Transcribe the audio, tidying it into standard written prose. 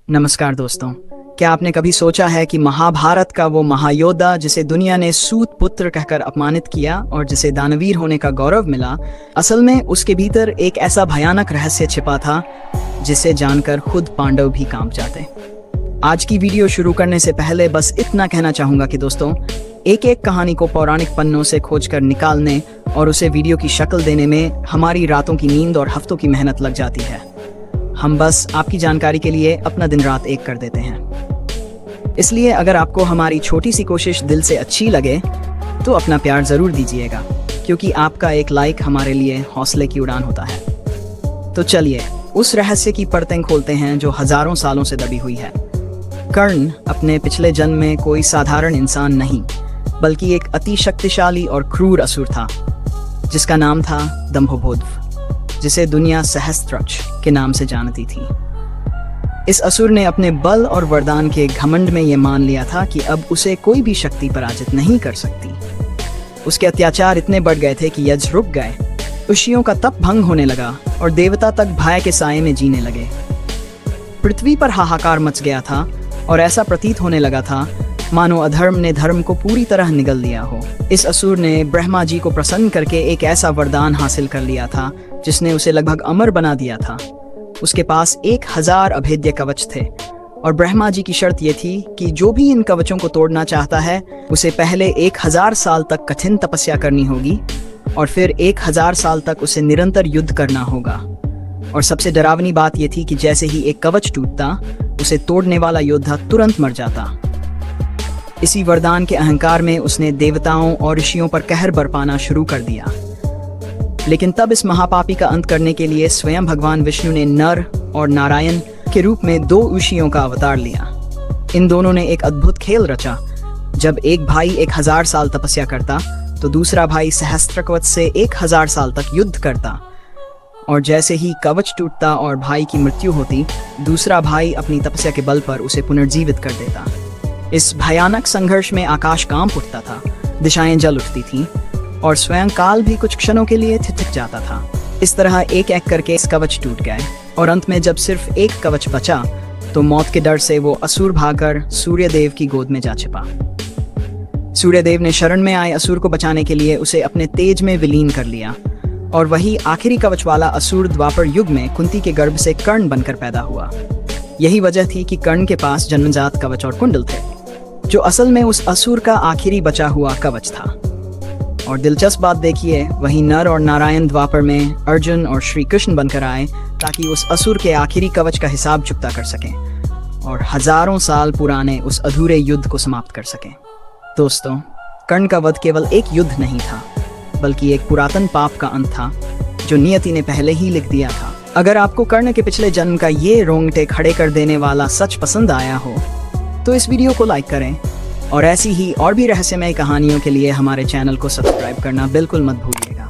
नमस्कार दोस्तों। क्या आपने कभी सोचा है कि महाभारत का वो महायोद्धा जिसे दुनिया ने सूत पुत्र कहकर अपमानित किया और जिसे दानवीर होने का गौरव मिला, असल में उसके भीतर एक ऐसा भयानक रहस्य छिपा था जिसे जानकर खुद पांडव भी कांप जाते। आज की वीडियो शुरू करने से पहले बस इतना कहना चाहूंगा कि दोस्तों, एक एक कहानी को पौराणिक पन्नों से खोजकर निकालने और उसे वीडियो की शक्ल देने में हमारी रातों की नींद और हफ्तों की मेहनत लग जाती है। हम बस आपकी जानकारी के लिए अपना दिन रात एक कर देते हैं। इसलिए अगर आपको हमारी छोटी सी कोशिश दिल से अच्छी लगे तो अपना प्यार जरूर दीजिएगा, क्योंकि आपका एक लाइक हमारे लिए हौसले की उड़ान होता है। तो चलिए उस रहस्य की परतें खोलते हैं जो हजारों सालों से दबी हुई है। कर्ण अपने पिछले जन्म में कोई साधारण इंसान नहीं, बल्कि एक अति शक्तिशाली और क्रूर असुर था जिसका नाम था दंभोबोध, जिसे दुनिया सहस्त्रच के नाम से जानती थी। इस असुर ने अपने बल और वरदान के घमंड में यह मान लिया था कि अब उसे कोई भी शक्ति पराजित नहीं कर सकती। उसके अत्याचार इतने बढ़ गए थे कि यज्ञ रुक गए, ऋषियों का तप भंग होने लगा और देवता तक भय के साए में जीने लगे। पृथ्वी पर हाहाकार मच गया था और ऐसा प्रतीत होने लगा था मानो अधर्म ने धर्म को पूरी तरह निगल लिया हो। इस असुर ने ब्रह्मा जी को प्रसन्न करके एक ऐसा वरदान हासिल कर लिया था जिसने उसे लगभग अमर बना दिया था। उसके पास 1000 अभेद्य कवच थे और ब्रह्मा जी की शर्त यह थी कि जो भी इन कवचों को तोड़ना चाहता है उसे पहले 1000 साल तक कठिन तपस्या करनी होगी और फिर 1000 साल तक उसे निरंतर युद्ध करना होगा। और सबसे डरावनी बात यह थी कि जैसे ही एक कवच टूटता, उसे तोड़ने वाला योद्धा तुरंत मर जाता। इसी वरदान के अहंकार में उसने देवताओं और ऋषियों पर कहर बरपाना शुरू कर दिया। लेकिन तब इस महापापी का अंत करने के लिए स्वयं भगवान विष्णु ने नर और नारायण के रूप में 2 ऋषियों का अवतार लिया। इन दोनों ने एक अद्भुत खेल रचा। जब एक भाई 1000 साल तपस्या करता तो दूसरा भाई सहस्त्र कवच से 1000 साल तक युद्ध करता, और जैसे ही कवच टूटता और भाई की मृत्यु होती, दूसरा भाई अपनी तपस्या के बल पर उसे पुनर्जीवित कर देता। इस भयानक संघर्ष में आकाश कांप उठता था, दिशाएं जल उठती थीं और स्वयं काल भी कुछ क्षणों के लिए ठिठक जाता था। इस तरह एक एक करके इस कवच टूट गए और अंत में जब सिर्फ एक कवच बचा तो मौत के डर से वो असुर भागकर सूर्यदेव की गोद में जा छिपा। सूर्यदेव ने शरण में आए असुर को बचाने के लिए उसे अपने तेज में विलीन कर लिया, और वही आखिरी कवच वाला असुर द्वापर युग में कुंती के गर्भ से कर्ण बनकर पैदा हुआ। यही वजह थी कि कर्ण के पास जन्मजात कवच और कुंडल थे, जो असल में उस असुर का आखिरी बचा हुआ कवच था। और दिलचस्प बात देखिए, वही नर और नारायण द्वापर में अर्जुन और श्री कृष्ण बनकर आए ताकि उस असुर के आखिरी कवच का हिसाब चुकता कर सकें और हजारों साल पुराने उस अधूरे युद्ध को समाप्त कर सकें। दोस्तों, कर्ण का वध केवल एक युद्ध नहीं था, बल्कि एक पुरातन पाप का अंत था जो नियति ने पहले ही लिख दिया था। अगर आपको कर्ण के पिछले जन्म का ये रोंगटे खड़े कर देने वाला सच पसंद आया हो तो इस वीडियो को लाइक करें, और ऐसी ही और भी रहस्यमय कहानियों के लिए हमारे चैनल को सब्सक्राइब करना बिल्कुल मत भूलिएगा।